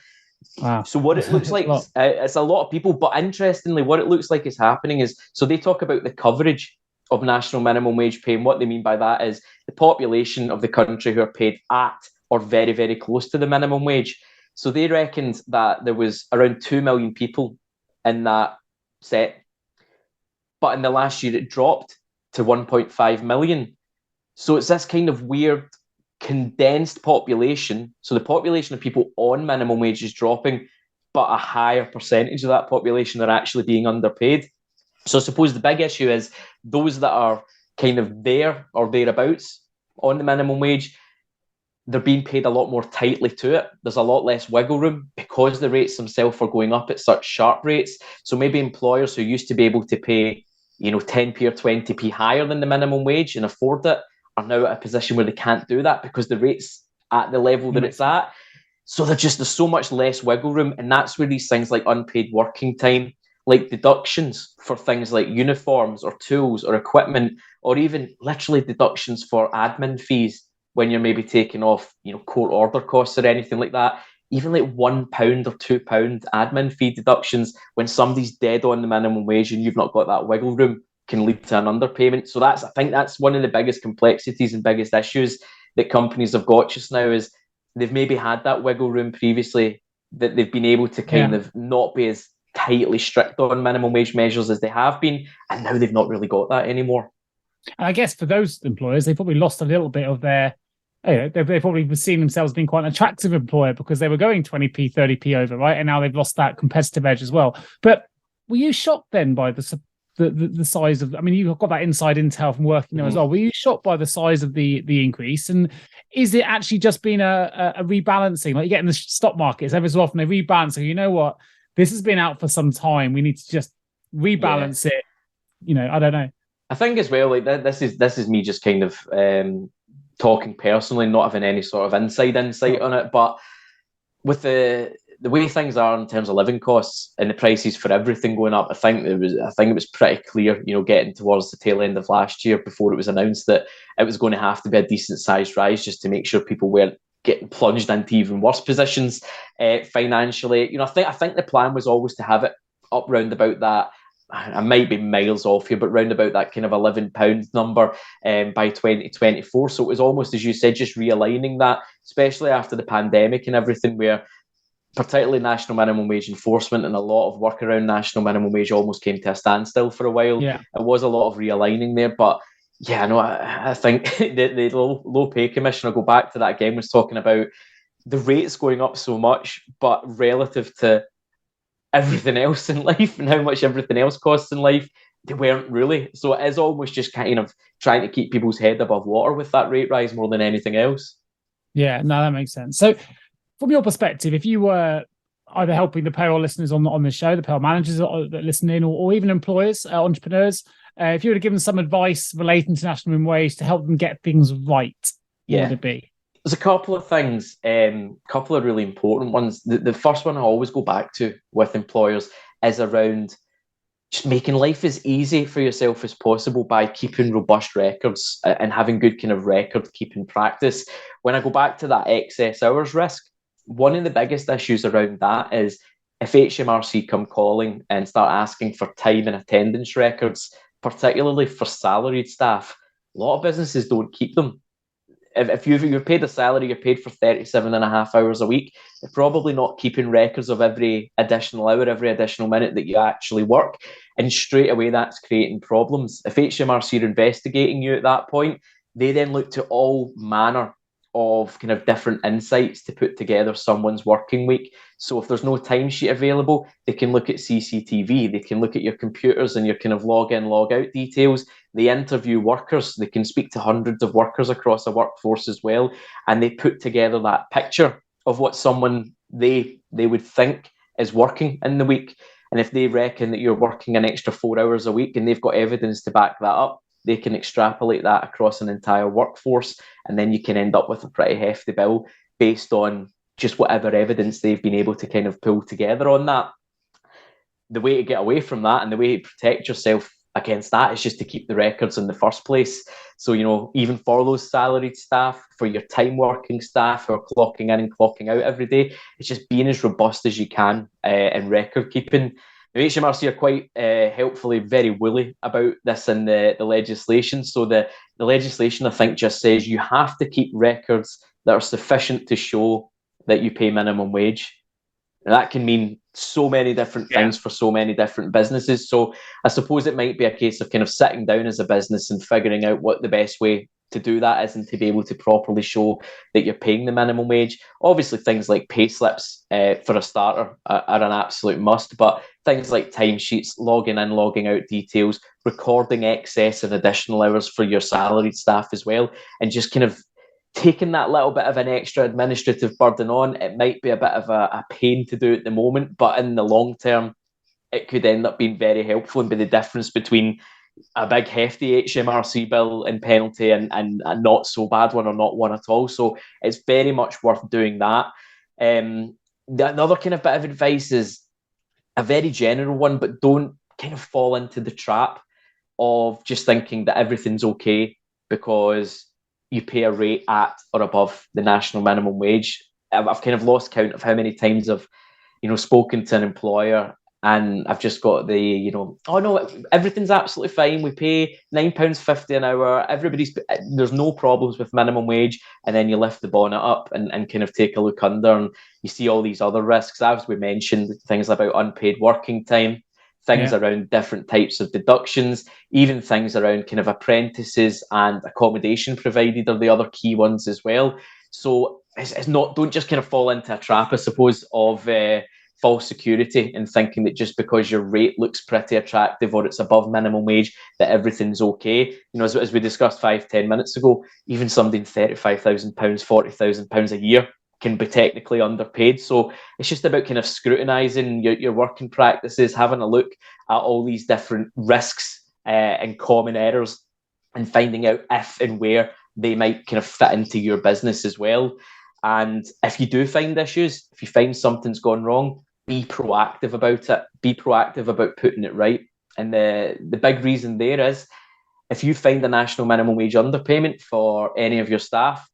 Wow. So what it looks like, it's a lot of people, but interestingly, what it looks like is happening is, so they talk about the coverage of national minimum wage pay. And what they mean by that is the population of the country who are paid at or very, very close to the minimum wage. So they reckoned that there was around 2 million people in that set. But in the last year, it dropped to 1.5 million. So it's this kind of weird condensed population. So the population of people on minimum wage is dropping, but a higher percentage of that population are actually being underpaid. So I suppose the big issue is those that are kind of there or thereabouts on the minimum wage, they're being paid a lot more tightly to it. There's a lot less wiggle room because the rates themselves are going up at such sharp rates. So maybe employers who used to be able to pay, 10p or 20p higher than the minimum wage and afford it are now at a position where they can't do that because the rate's at the level that it's at. So there's so much less wiggle room. And that's where these things like unpaid working time, like deductions for things like uniforms or tools or equipment, or even literally deductions for admin fees when you're maybe taking off, court order costs or anything like that. Even like £1 or £2 admin fee deductions when somebody's dead on the minimum wage and you've not got that wiggle room can lead to an underpayment. So I think that's one of the biggest complexities and biggest issues that companies have got just now is they've maybe had that wiggle room previously that they've been able to kind of not be as tightly strict on minimum wage measures as they have been, and now they've not really got that anymore. And I guess for those employers, they probably lost a little bit of their, they've probably seen themselves being quite an attractive employer because they were going 20p, 30p over, right? And now they've lost that competitive edge as well. But were you shocked then by the size of, you've got that inside intel from working there as well. Were you shocked by the size of the increase? And is it actually just been a rebalancing? Like you get in the stock markets, every so often they rebalance. So you know what? This has been out for some time. We need to just rebalance it. I don't know. I think as well, like this is me just kind of talking personally, not having any sort of insight on it. But with the way things are in terms of living costs and the prices for everything going up, I think it was pretty clear, getting towards the tail end of last year before it was announced that it was going to have to be a decent sized rise just to make sure people weren't getting plunged into even worse positions financially. I think the plan was always to have it up round about that. I might be miles off here, but round about that kind of £11 number by 2024. So it was almost, as you said, just realigning that, especially after the pandemic and everything, where particularly national minimum wage enforcement and a lot of work around national minimum wage almost came to a standstill for a while. Yeah. It was a lot of realigning there, but I think the low pay commission, I'll go back to that again, was talking about the rates going up so much, but relative to everything else in life and how much everything else costs in life, they weren't really. So it is almost just kind of trying to keep people's head above water with that rate rise more than anything else. Yeah, no, that makes sense. So from your perspective, if you were either helping the payroll listeners on the show, the payroll managers that listen in, or even employers, entrepreneurs, if you were to give them some advice relating to national minimum wage to help them get things right, what would it be? There's a couple of things, couple of really important ones. The first one I always go back to with employers is around just making life as easy for yourself as possible by keeping robust records and having good kind of record keeping practice. When I go back to that excess hours risk, one of the biggest issues around that is if HMRC come calling and start asking for time and attendance records, particularly for salaried staff, a lot of businesses don't keep them. If you're paid a salary, you're paid for 37.5 hours a week, they're probably not keeping records of every additional hour, every additional minute that you actually work. And straight away, that's creating problems. If HMRC are investigating you at that point, they then look to all manner of kind of different insights to put together someone's working week. So if there's no timesheet available, they can look at CCTV, they can look at your computers and your kind of log in, log out details. They interview workers, they can speak to hundreds of workers across a workforce as well, and they put together that picture of what someone they would think is working in the week. And if they reckon that you're working an extra 4 hours a week and they've got evidence to back that up, they can extrapolate that across an entire workforce, and then you can end up with a pretty hefty bill based on just whatever evidence they've been able to kind of pull together on that. The way to get away from that and the way to protect yourself against that is just to keep the records in the first place. So, even for those salaried staff, for your time working staff who are clocking in and clocking out every day, it's just being as robust as you can in record keeping. HMRC are quite helpfully very woolly about this in the legislation. So the legislation, I think, just says you have to keep records that are sufficient to show that you pay minimum wage. And that can mean so many different things for so many different businesses. So I suppose it might be a case of kind of sitting down as a business and figuring out what the best way to do that is, and to be able to properly show that you're paying the minimum wage. Obviously, things like pay slips, for a starter, are an absolute must, but things like timesheets, logging in, logging out details, recording excess and additional hours for your salaried staff as well, and just kind of taking that little bit of an extra administrative burden on. It might be a bit of a pain to do at the moment, but in the long term, it could end up being very helpful and be the difference between a big hefty HMRC bill and penalty and a not so bad one or not one at all. So it's very much worth doing that. Another kind of bit of advice is a very general one, but don't kind of fall into the trap of just thinking that everything's okay because you pay a rate at or above the national minimum wage. I've kind of lost count of how many times I've, spoken to an employer and I've just got the, oh no, everything's absolutely fine. We pay £9.50 an hour. There's no problems with minimum wage. And then you lift the bonnet up and kind of take a look under, and you see all these other risks. As we mentioned, things about unpaid working time, things around different types of deductions, even things around kind of apprentices and accommodation provided are the other key ones as well. So don't just kind of fall into a trap, I suppose, of false security and thinking that just because your rate looks pretty attractive or it's above minimum wage, that everything's okay. As we discussed 5-10 minutes ago, even somebody in £35,000, £40,000 a year can be technically underpaid. So it's just about kind of scrutinising your working practices, having a look at all these different risks and common errors, and finding out if and where they might kind of fit into your business as well. And if you do find issues, if you find something's gone wrong, be proactive about it. Be proactive about putting it right. And the big reason there is, if you find a national minimum wage underpayment for any of your staff,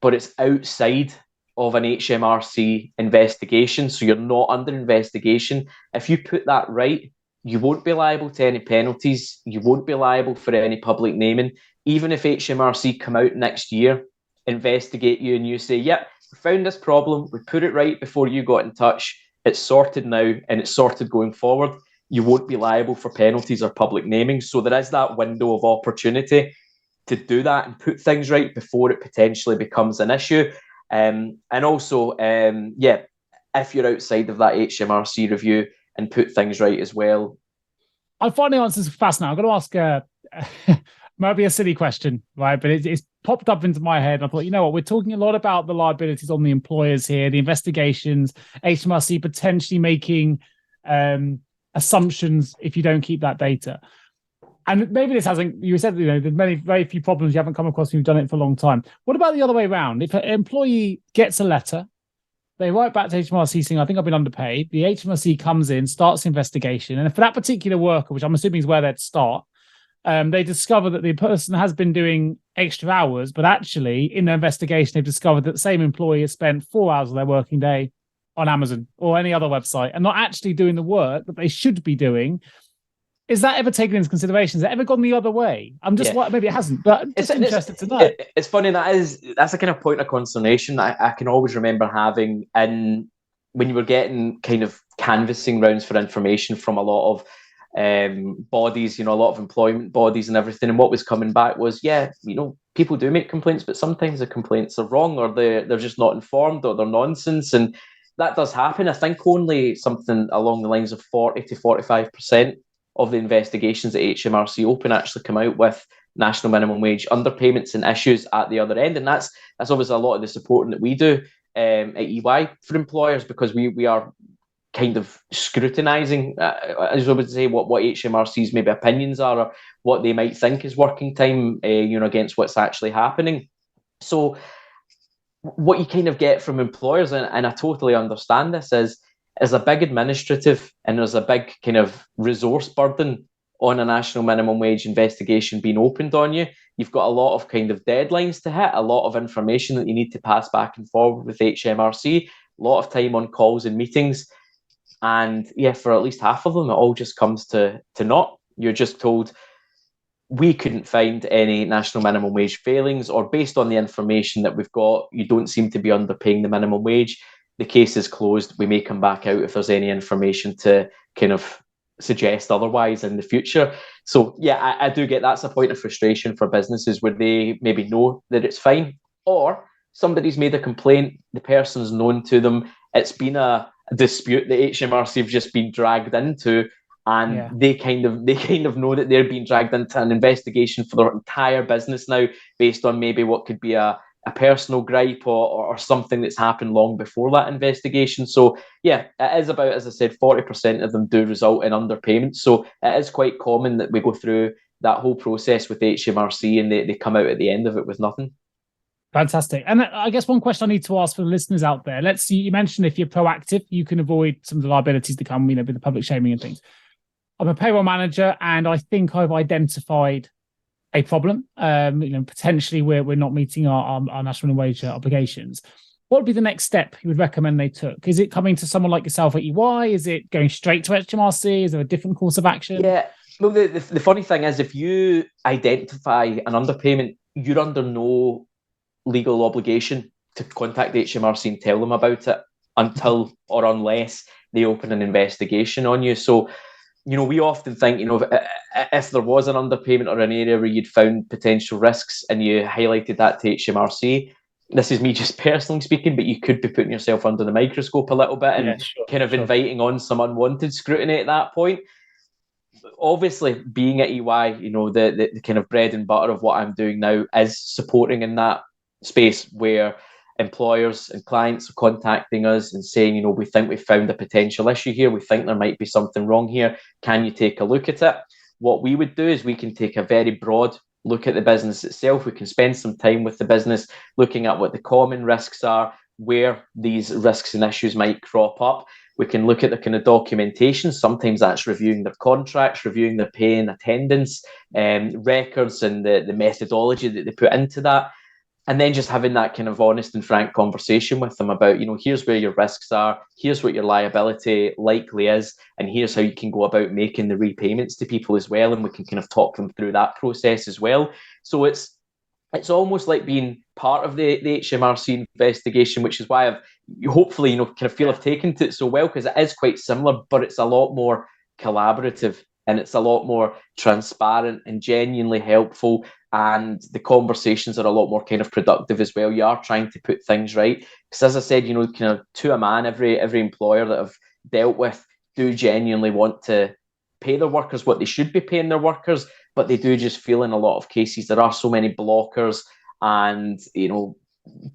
but it's outside of an HMRC investigation, so you're not under investigation, if you put that right, you won't be liable to any penalties. You won't be liable for any public naming. Even if HMRC come out next year, investigate you, and you say, yep, we found this problem, we put it right before you got in touch, it's sorted now and it's sorted going forward, you won't be liable for penalties or public naming. So there is that window of opportunity to do that and put things right before it potentially becomes an issue. And also, if you're outside of that HMRC review, and put things right as well. I find the answers fascinating. I'm going to ask might be a silly question, right? But it's popped up into my head. I thought, you know what, we're talking a lot about the liabilities on the employers here, the investigations, HMRC potentially making assumptions if you don't keep that data. And maybe this hasn't, you said, there's very few problems you haven't come across when you've done it for a long time. What about the other way around? If an employee gets a letter, they write back to HMRC saying, I think I've been underpaid. The HMRC comes in, starts the investigation. And for that particular worker, which I'm assuming is where they'd start, they discover that the person has been doing extra hours, but actually in their investigation, they've discovered that the same employee has spent 4 hours of their working day on Amazon or any other website and not actually doing the work that they should be doing. Is that ever taken into consideration? Has it ever gone the other way? I'm just maybe it hasn't, but I'm just interested to know. It's funny, that's a kind of point of consternation that I can always remember having when you were getting kind of canvassing rounds for information from a lot of bodies, a lot of employment bodies and everything. And what was coming back was, people do make complaints, but sometimes the complaints are wrong, or they're just not informed, or they're nonsense. And that does happen. I think only something along the lines of 40 to 45% of the investigations at HMRC Open actually come out with national minimum wage underpayments and issues at the other end. And that's obviously a lot of the supporting that we do at EY for employers, because we are kind of scrutinising, as I would say, what HMRC's maybe opinions are, or what they might think is working time, against what's actually happening. So what you kind of get from employers, and I totally understand this, is a big administrative and there's a big kind of resource burden on a national minimum wage investigation being opened on you. You've got a lot of kind of deadlines to hit, a lot of information that you need to pass back and forward with HMRC, a lot of time on calls and meetings. And yeah, for at least half of them, it all just comes to naught. You're just told, we couldn't find any national minimum wage failings, or based on the information that we've got, you don't seem to be underpaying the minimum wage. The case is closed. We may come back out if there's any information to kind of suggest otherwise in the future. So yeah, I do get that's a point of frustration for businesses where they maybe know that it's fine, or somebody's made a complaint, the person's known to them, it's been a dispute that HMRC have just been dragged into, and they kind of know that they're being dragged into an investigation for their entire business now, based on maybe what could be a personal gripe or something that's happened long before that investigation. So yeah, it is about, as I said, 40% of them do result in underpayments. So it is quite common that we go through that whole process with HMRC and they come out at the end of it with nothing. Fantastic. And I guess one question I need to ask for the listeners out there, let's see, you mentioned if you're proactive, you can avoid some of the liabilities that come, with the public shaming and things. I'm a payroll manager and I think I've identified a problem. Potentially we're not meeting our national wage obligations. What would be the next step you would recommend they took? Is it coming to someone like yourself at EY? Is it going straight to HMRC? Is there a different course of action? Yeah. Well, the funny thing is, if you identify an underpayment, you're under no legal obligation to contact the HMRC and tell them about it until or unless they open an investigation on you. So, we often think, if there was an underpayment or an area where you'd found potential risks and you highlighted that to HMRC, this is me just personally speaking, but you could be putting yourself under the microscope a little bit and inviting on some unwanted scrutiny at that point. Obviously, being at EY, the kind of bread and butter of what I'm doing now is supporting in that space where employers and clients are contacting us and saying, we think we've found a potential issue here. We think there might be something wrong here. Can you take a look at it? What we would do is we can take a very broad look at the business itself. We can spend some time with the business looking at what the common risks are, where these risks and issues might crop up. We can look at the kind of documentation. Sometimes that's reviewing their contracts, reviewing their pay and attendance records and the methodology that they put into that. And then just having that kind of honest and frank conversation with them about, here's where your risks are, here's what your liability likely is, and here's how you can go about making the repayments to people as well. And we can kind of talk them through that process as well. So it's almost like being part of the HMRC investigation, which is why I've hopefully, kind of feel I've taken to it so well, because it is quite similar, but it's a lot more collaborative and it's a lot more transparent and genuinely helpful. And the conversations are a lot more kind of productive as well. You are trying to put things right. Because as I said, kind of to a man, every employer that I've dealt with do genuinely want to pay their workers what they should be paying their workers, but they do just feel in a lot of cases there are so many blockers and,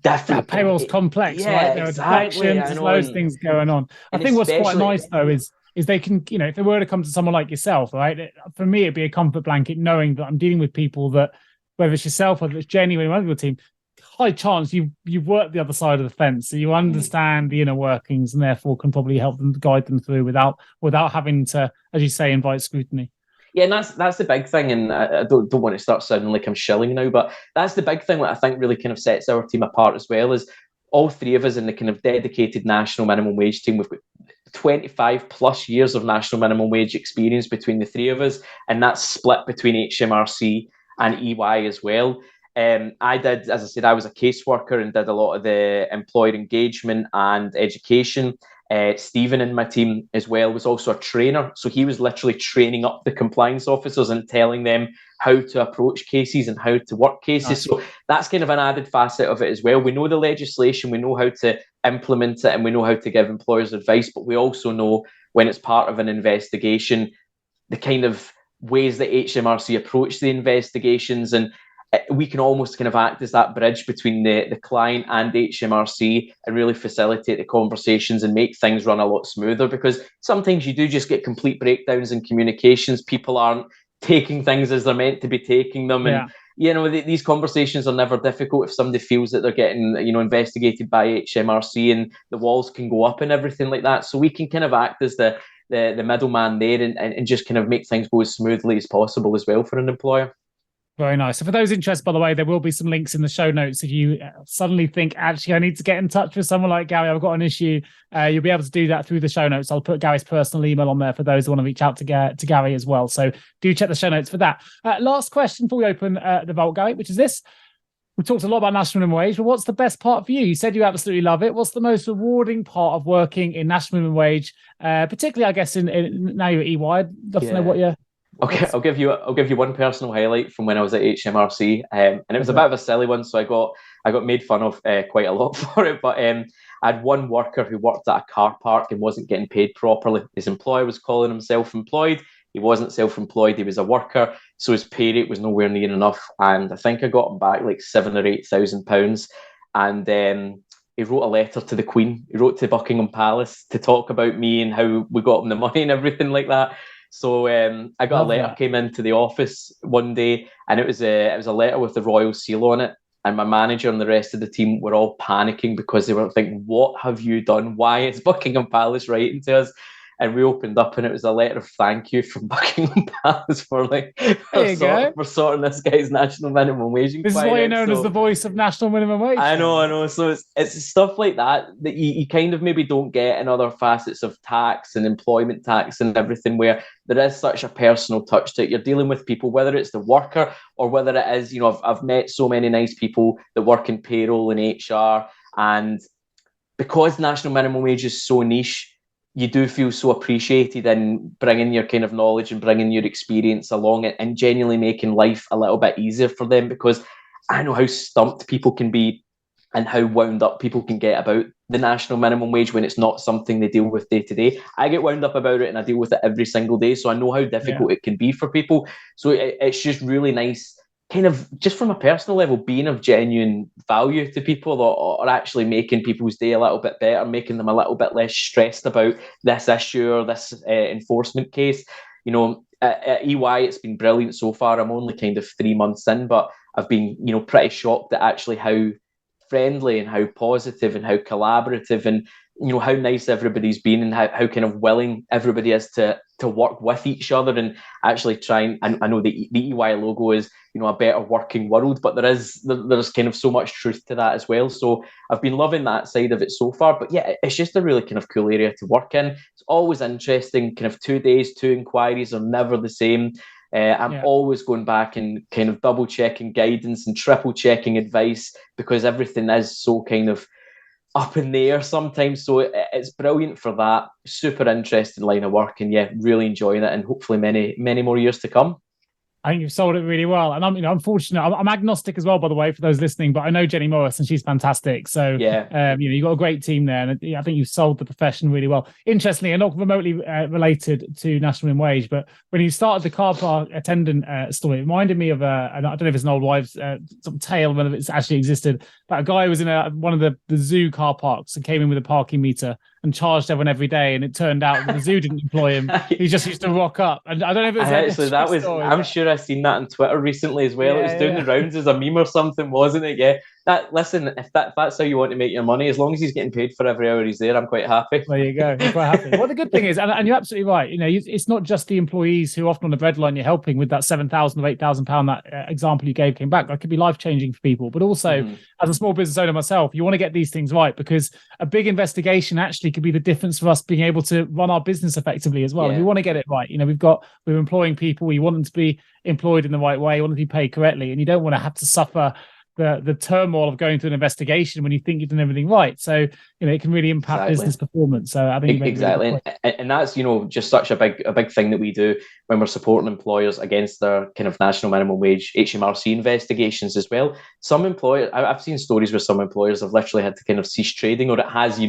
different... payroll's complex, right? There are deductions, there's loads of things going on. I think what's quite nice, though, is they can, if they were to come to someone like yourself, right? For me, it'd be a comfort blanket knowing that I'm dealing with people that, whether it's yourself, whether it's Jenny, anyone on your team, high chance you've worked the other side of the fence, so you understand the inner workings and therefore can probably help them, guide them through without having to, as you say, invite scrutiny. Yeah, and that's the big thing, and I don't want to start sounding like I'm shilling now, but that's the big thing that I think really kind of sets our team apart as well, is all three of us in the kind of dedicated national minimum wage team. We've got 25 plus years of national minimum wage experience between the three of us, and that's split between HMRC and EY as well. I did, as I said, I was a caseworker and did a lot of the employer engagement and education. Stephen in my team as well was also a trainer. So he was literally training up the compliance officers and telling them how to approach cases and how to work cases. So that's kind of an added facet of it as well. We know the legislation, we know how to implement it, and we know how to give employers advice, but we also know when it's part of an investigation, the kind of ways that HMRC approach the investigations, and we can almost kind of act as that bridge between the client and HMRC and really facilitate the conversations and make things run a lot smoother, because sometimes you do just get complete breakdowns in communications. People aren't taking things as they're meant to be taking them. And, these conversations are never difficult if somebody feels that they're getting, investigated by HMRC, and the walls can go up and everything like that. So we can kind of act as the middleman there and just kind of make things go as smoothly as possible as well for an employer. Very nice. So for those interested, by the way, there will be some links in the show notes. If you suddenly think, actually, I need to get in touch with someone like Gary, I've got an issue, you'll be able to do that through the show notes. I'll put Gary's personal email on there for those who want to reach out to Gary as well. So do check the show notes for that. Last question before we open the vault, Gary, which is this. We talked a lot about national minimum wage, but what's the best part for you? You said you absolutely love it. What's the most rewarding part of working in national minimum wage, particularly, I guess, in now you're at EY? I'd love to know what you're... Okay, I'll give you one personal highlight from when I was at HMRC, and it was a bit of a silly one, so I got made fun of quite a lot for it. But I had one worker who worked at a car park and wasn't getting paid properly. His employer was calling him self-employed. He wasn't self-employed. He was a worker, so his pay rate was nowhere near enough. And I think I got him back like £7,000 or £8,000. And he wrote a letter to the Queen. He wrote to Buckingham Palace to talk about me and how we got him the money and everything like that. So I got a letter, came into the office one day, and it was a letter with the royal seal on it. And my manager and the rest of the team were all panicking because they were thinking, what have you done? Why is Buckingham Palace writing to us? And we opened up, and it was a letter of thank you from Buckingham Palace for sorting this guy's national minimum wage inquiry. This is why you're known as the voice of national minimum wage. I know. So it's stuff like that you kind of maybe don't get in other facets of tax and employment tax and everything, where there is such a personal touch to it. You're dealing with people, whether it's the worker or whether it is, I've met so many nice people that work in payroll and HR, and because national minimum wage is so niche, you do feel so appreciated in bringing your kind of knowledge and bringing your experience along it and genuinely making life a little bit easier for them, because I know how stumped people can be and how wound up people can get about the national minimum wage when it's not something they deal with day to day. I get wound up about it and I deal with it every single day, so I know how difficult it can be for people. So it's just really nice, kind of just from a personal level, being of genuine value to people, or actually making people's day a little bit better, making them a little bit less stressed about this issue or this enforcement case. At EY, it's been brilliant so far. I'm only kind of 3 months in, but I've been, pretty shocked at actually how friendly and how positive and how collaborative and how nice everybody's been, and how kind of willing everybody is to work with each other and actually try and I know the EY logo is a better working world, but there's kind of so much truth to that as well. So I've been loving that side of it so far. But yeah, it's just a really kind of cool area to work in. It's always interesting. Kind of 2 days, 2 inquiries are never the same. I'm always going back and kind of double checking guidance and triple checking advice, because everything is so kind of up in the air sometimes. So it's brilliant for that. Super interesting line of work, and really enjoying it, and hopefully many more years to come. I think you've sold it really well, and I'm fortunate. I'm agnostic as well, by the way, for those listening. But I know Jenny Morris, and she's fantastic. So you've got a great team there, and I think you've sold the profession really well. Interestingly, and not remotely related to national minimum wage, but when you started the car park attendant story, it reminded me of I don't know if it's an old wives' sort of tale, whether it's actually existed. But a guy was in one of the zoo car parks and came in with a parking meter and charged everyone every day, and it turned out that the zoo didn't employ him. He just used to rock up, and I don't know if it's story, I'm sure I've seen that on Twitter recently as well. It was doing the rounds as a meme or something, wasn't it? Listen, if that's how you want to make your money, as long as he's getting paid for every hour he's there, I'm quite happy. There you go. I'm quite happy. Well, the good thing is, and you're absolutely right, it's not just the employees who often on the breadline you're helping with that £7,000 or £8,000 that example you gave came back. That could be life-changing for people. But also, as a small business owner myself, you want to get these things right, because a big investigation actually could be the difference for us being able to run our business effectively as well. And we want to get it right. We're employing people. We want them to be employed in the right way. You want them to be paid correctly, and you don't want to have to suffer the turmoil of going through an investigation when you think you've done everything right. So it can really impact business performance. So I think exactly, really and that's just such a big thing that we do when we're supporting employers against their kind of national minimum wage HMRC investigations as well. Some employers, I've seen stories where some employers have literally had to kind of cease trading, or it has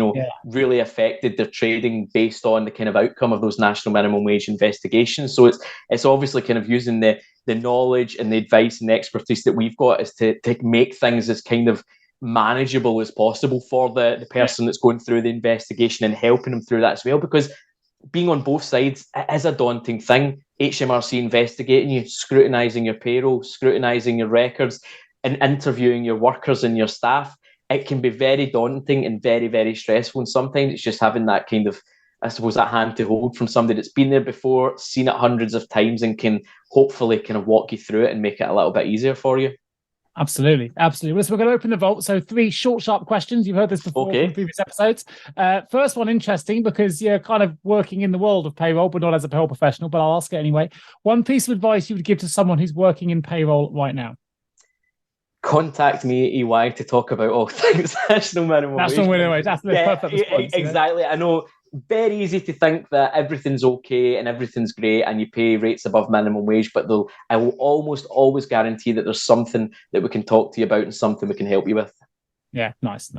really affected their trading based on the kind of outcome of those national minimum wage investigations. So it's obviously kind of using the knowledge and the advice and the expertise that we've got is to make things as kind of manageable as possible for the person that's going through the investigation, and helping them through that as well, because being on both sides, it is a daunting thing. HMRC investigating you, scrutinising your payroll, scrutinising your records, and interviewing your workers and your staff. It can be very daunting and very, very stressful, and sometimes it's just having that kind of I suppose, that hand to hold from somebody that's been there before, seen it hundreds of times, and can hopefully kind of walk you through it and make it a little bit easier for you. Absolutely. Well, so we're going to open the vault. So 3 short, sharp questions. You've heard this before from previous episodes. First one, interesting, because you're kind of working in the world of payroll, but not as a payroll professional, but I'll ask it anyway. One piece of advice you would give to someone who's working in payroll right now? Contact me at EY to talk about all things national minimum wage. That's the perfect response. Exactly. I know, very easy to think that everything's okay and everything's great and you pay rates above minimum wage, but I will almost always guarantee that there's something that we can talk to you about and something we can help you with. Yeah, nice.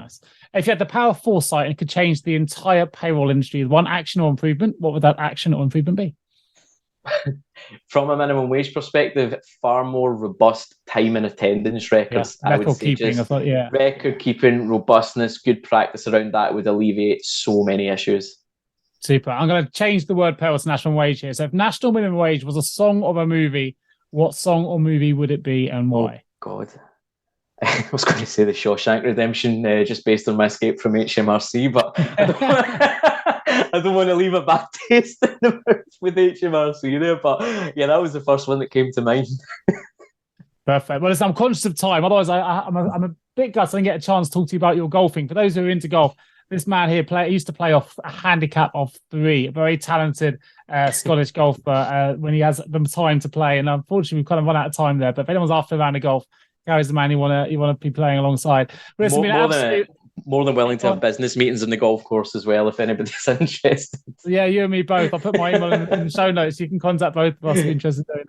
If you had the power of foresight and could change the entire payroll industry with one action or improvement, what would that action or improvement be? From a minimum wage perspective, far more robust time and attendance records. Yeah, record keeping, robustness, good practice around that would alleviate so many issues. Super. I'm going to change the word payroll to national wage here. So if national minimum wage was a song or a movie, what song or movie would it be and why? Oh, God. I was going to say The Shawshank Redemption, just based on my escape from HMRC, but I don't want to leave a bad taste in the mouth with HMRC there. But yeah, that was the first one that came to mind. Perfect. Well, listen, I'm conscious of time. Otherwise, I'm a bit gutted I didn't get a chance to talk to you about your golfing. For those who are into golf, this man here used to play off a handicap of 3, a very talented Scottish golfer when he has the time to play. And unfortunately, we've kind of run out of time there. But if anyone's after a round of golf, Gary's the man you want to be playing alongside. Listen, more than willing to have business meetings in the golf course as well, if anybody's interested. Yeah, you and me both. I'll put my email in the show notes. You can contact both of us if you're interested in doing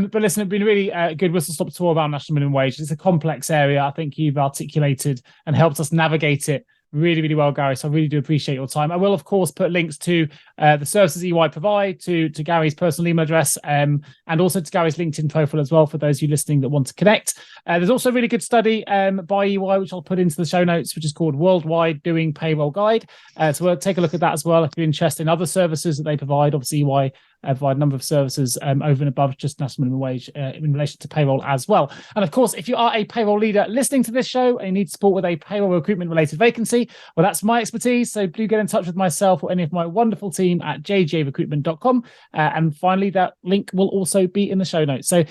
that. But listen, it's been a really good whistle-stop tour about national minimum wage. It's a complex area. I think you've articulated and helped us navigate it really, really well, Gary. So I really do appreciate your time. I will, of course, put links to the services EY provide, to Gary's personal email address, and also to Gary's LinkedIn profile as well for those of you listening that want to connect. There's also a really good study by EY, which I'll put into the show notes, which is called Worldwide Doing Payroll Guide. So we'll take a look at that as well if you're interested in other services that they provide. Obviously, EY provide a number of services over and above just national minimum wage in relation to payroll as well. And of course, if you are a payroll leader listening to this show and you need support with a payroll recruitment related vacancy, well, that's my expertise. So do get in touch with myself or any of my wonderful team at jjrecruitment.com. And finally, that link will also be in the show notes. So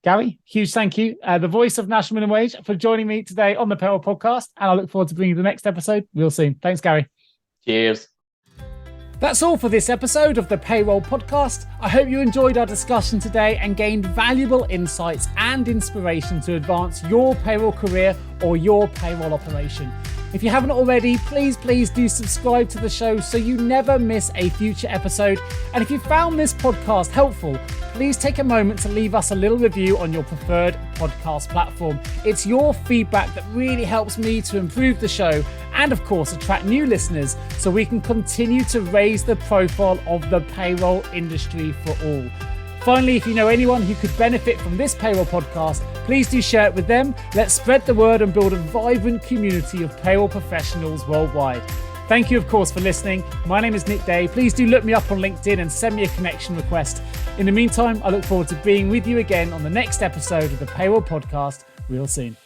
Gary, huge thank you, the voice of national minimum wage, for joining me today on the Payroll Podcast. And I look forward to bringing you the next episode real soon. Thanks, Gary. Cheers. That's all for this episode of the Payroll Podcast. I hope you enjoyed our discussion today and gained valuable insights and inspiration to advance your payroll career or your payroll operation. If you haven't already, please do subscribe to the show so you never miss a future episode. And if you found this podcast helpful, please take a moment to leave us a little review on your preferred podcast platform. It's your feedback that really helps me to improve the show and, of course, attract new listeners so we can continue to raise the profile of the payroll industry for all. Finally, if you know anyone who could benefit from this Payroll Podcast, please do share it with them. Let's spread the word and build a vibrant community of payroll professionals worldwide. Thank you, of course, for listening. My name is Nick Day. Please do look me up on LinkedIn and send me a connection request. In the meantime, I look forward to being with you again on the next episode of the Payroll Podcast real soon.